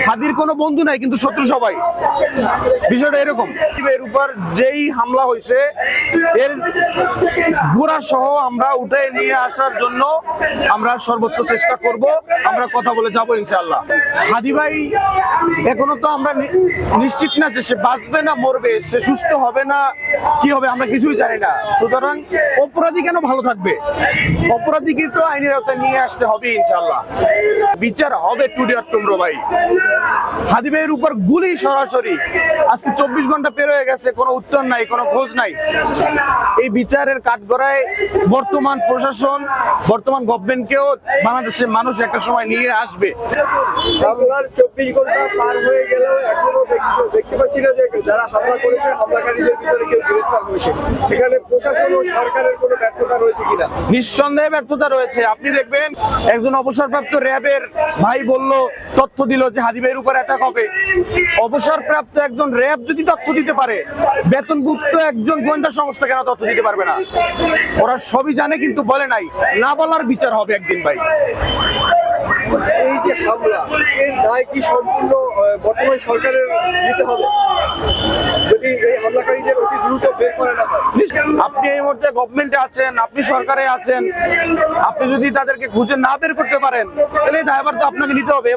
হাদির কোনো বন্ধু নাই কিন্তু শত্রু সবাই, বিষয়টা এরকম। এর উপর যেই হামলা হয়েছে এর গোড়া সহ আমরা উঠে নিয়ে আসার জন্য আমরা সর্বোচ্চ চেষ্টা করব, আমরা কথা বলে যাবো ইনশাআল্লাহ। হাদি ভাই এখনো তো আমরা নিশ্চিত না যে সে বাঁচবে না মরবে, সে সুস্থ হবে না কি হবে আমরা কিছুই জানি না। সুতরাং অপরাধী কেন ভালো থাকবে, অপরাধীকে তো আইনের আওতায় নিয়ে আসতে হবে ইনশাআল্লাহ। বিচার হবে টুডে অর টুমরো ভাই। হাদি ভাইয়ের উপর গুলি সরাসরি, আজকে 24 ঘন্টা পের হয়ে গেছে, কোনো উত্তর নাই, কোনো খোঁজ নাই। এই বিচারের কাঠগড়ায় বর্তমান প্রশাসন, বর্তমান গভর্নমেন্টকেও বাংলাদেশের মানুষ একটা সময় নিয়ে আসবে। হামলার 24 ঘন্টা পার হয়ে গেলেও এখনো দেখতে পাচ্ছি না যে যারা হামলা করেছে হামলাকারীদের ভিতরে কেউ গ্রেফতার হয়েছে। এখানে প্রশাসন ও সরকারের কোনো ব্যর্থতা রয়েছে কিনা? নিঃসন্দেহে ব্যর্থতা রয়েছে। আপনি দেখবেন একজন অবসরপ্রাপ্ত র্যাবের ভাই বলল, তথ্য দিল যে হাদি ভাইয়ের উপর অ্যাটাক হবে। অবসরপ্রাপ্ত একজন র্যাব যদি তথ্য দিতে পারে, বেতনভুক্ত একজন গোয়েন্দা সংস্থা কেন তথ্য দিতে পারবে না? ওরা সবই জানে কিন্তু বলে নাই, না বলার বিচার হবে একদিন ভাই। এই যে হামলা, এর দায় কি সম্পূর্ণ বর্তমান সরকারের নিতে হবে যদি এই হামলাকারীদের অতি দ্রুত বের করে না হয়? আপনি এই মুহূর্তে গভর্নমেন্টে আছেন, আপনি সরকারে আছেন, আপনি যদি তাদেরকে খুঁজে না বের করতে পারেন তাহলে দায়ভার তো আপনাকে নিতে হবে।